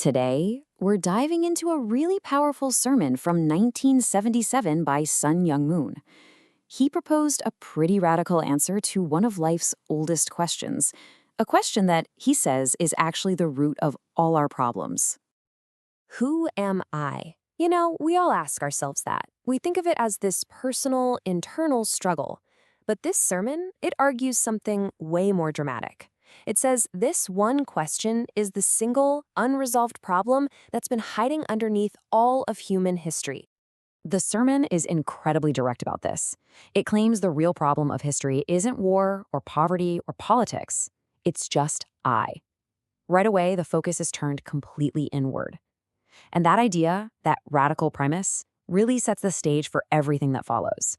Today, we're diving into a really powerful sermon from 1977 by Sun Young Moon. He proposed a pretty radical answer to one of life's oldest questions, a question that he says is actually the root of all our problems. Who am I? We all ask ourselves that. We think of it as this personal, internal struggle. But this sermon, it argues something way more dramatic. It says this one question is the single, unresolved problem that's been hiding underneath all of human history. The sermon is incredibly direct about this. It claims the real problem of history isn't war or poverty or politics. It's just I. Right away, the focus is turned completely inward. And that idea, that radical premise, really sets the stage for everything that follows.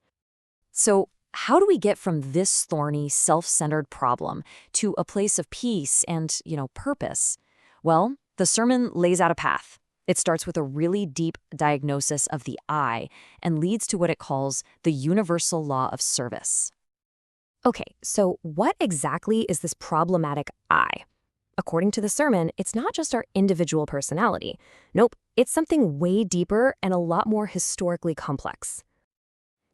So, how do we get from this thorny, self-centered problem to a place of peace and, purpose? Well, the sermon lays out a path. It starts with a really deep diagnosis of the I and leads to what it calls the universal law of service. Okay, so what exactly is this problematic I? According to the sermon, it's not just our individual personality. Nope, it's something way deeper and a lot more historically complex.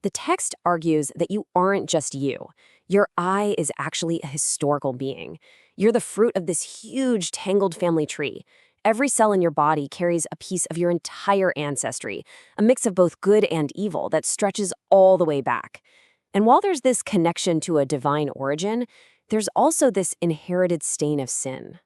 The text argues that you aren't just you. Your I is actually a historical being. You're the fruit of this huge, tangled family tree. Every cell in your body carries a piece of your entire ancestry, a mix of both good and evil that stretches all the way back. And while there's this connection to a divine origin, there's also this inherited stain of sin.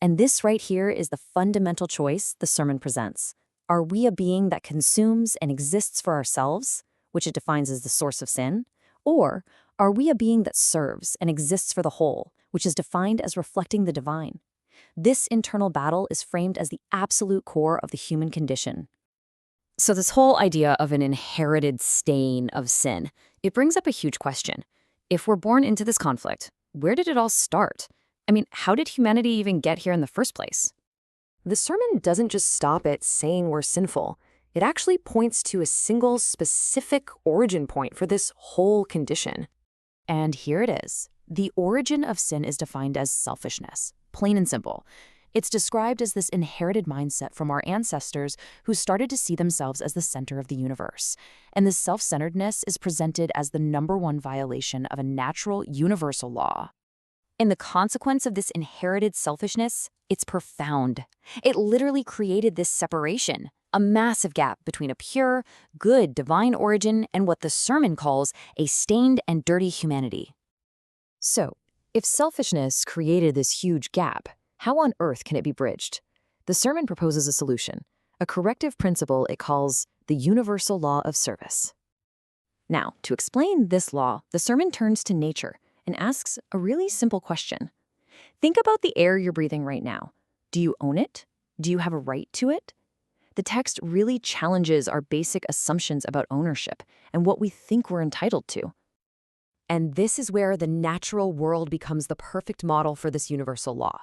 And this right here is the fundamental choice the sermon presents. Are we a being that consumes and exists for ourselves, which it defines as the source of sin? Or are we a being that serves and exists for the whole, which is defined as reflecting the divine? This internal battle is framed as the absolute core of the human condition. So this whole idea of an inherited stain of sin, it brings up a huge question. If we're born into this conflict, where did it all start? I mean, how did humanity even get here in the first place? The sermon doesn't just stop at saying we're sinful. It actually points to a single specific origin point for this whole condition. And here it is. The origin of sin is defined as selfishness, plain and simple. It's described as this inherited mindset from our ancestors who started to see themselves as the center of the universe. And this self-centeredness is presented as the #1 violation of a natural, universal law. And the consequence of this inherited selfishness, it's profound. It literally created this separation, a massive gap between a pure, good, divine origin and what the sermon calls a stained and dirty humanity. So, if selfishness created this huge gap, how on earth can it be bridged? The sermon proposes a solution, a corrective principle it calls the universal law of service. Now, to explain this law, the sermon turns to nature and asks a really simple question. Think about the air you're breathing right now. Do you own it? Do you have a right to it? The text really challenges our basic assumptions about ownership and what we think we're entitled to. And this is where the natural world becomes the perfect model for this universal law.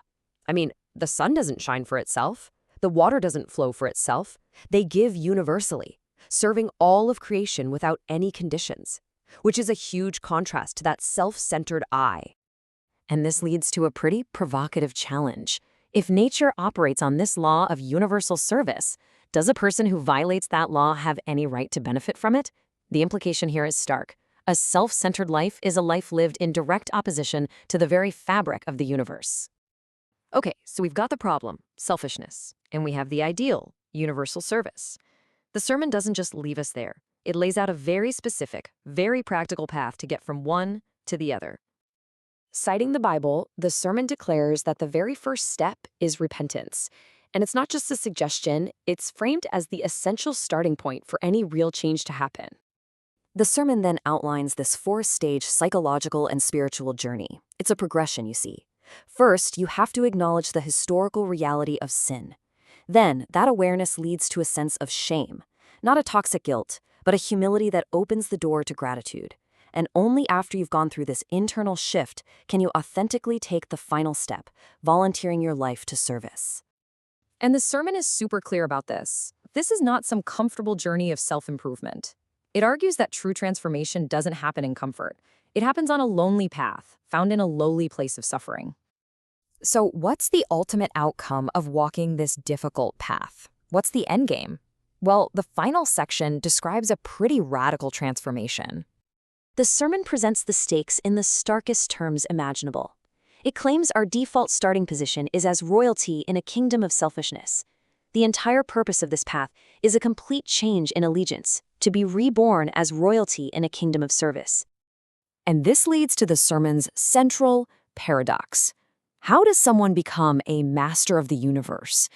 I mean, the sun doesn't shine for itself. The water doesn't flow for itself. They give universally, serving all of creation without any conditions, which is a huge contrast to that self-centered I. And this leads to a pretty provocative challenge. If nature operates on this law of universal service, does a person who violates that law have any right to benefit from it? The implication here is stark. A self-centered life is a life lived in direct opposition to the very fabric of the universe. Okay, so we've got the problem, selfishness, and we have the ideal, universal service. The sermon doesn't just leave us there. It lays out a very specific, very practical path to get from one to the other. Citing the Bible, the sermon declares that the very first step is repentance. And it's not just a suggestion, it's framed as the essential starting point for any real change to happen. The sermon then outlines this 4-stage psychological and spiritual journey. It's a progression, you see. First, you have to acknowledge the historical reality of sin. Then, that awareness leads to a sense of shame, not a toxic guilt, but a humility that opens the door to gratitude. And only after you've gone through this internal shift can you authentically take the final step, volunteering your life to service. And the sermon is super clear about this. This is not some comfortable journey of self-improvement. It argues that true transformation doesn't happen in comfort. It happens on a lonely path, found in a lowly place of suffering. So, what's the ultimate outcome of walking this difficult path? What's the end game? Well, the final section describes a pretty radical transformation. The sermon presents the stakes in the starkest terms imaginable. It claims our default starting position is as royalty in a kingdom of selfishness. The entire purpose of this path is a complete change in allegiance, to be reborn as royalty in a kingdom of service. And this leads to the sermon's central paradox. How does someone become a master of the universe?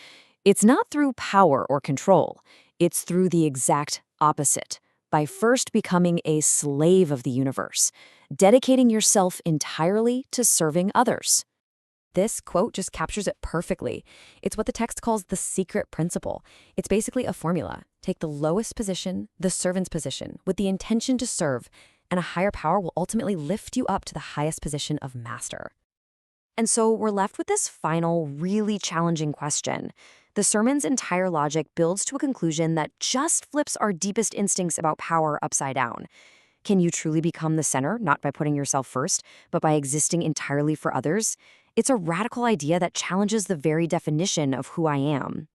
It's not through power or control. It's through the exact opposite, by first becoming a slave of the universe, dedicating yourself entirely to serving others. This quote just captures it perfectly. It's what the text calls the secret principle. It's basically a formula. Take the lowest position, the servant's position, with the intention to serve, and a higher power will ultimately lift you up to the highest position of master. And so we're left with this final, really challenging question. The sermon's entire logic builds to a conclusion that just flips our deepest instincts about power upside down. Can you truly become the center, not by putting yourself first, but by existing entirely for others? It's a radical idea that challenges the very definition of who I am.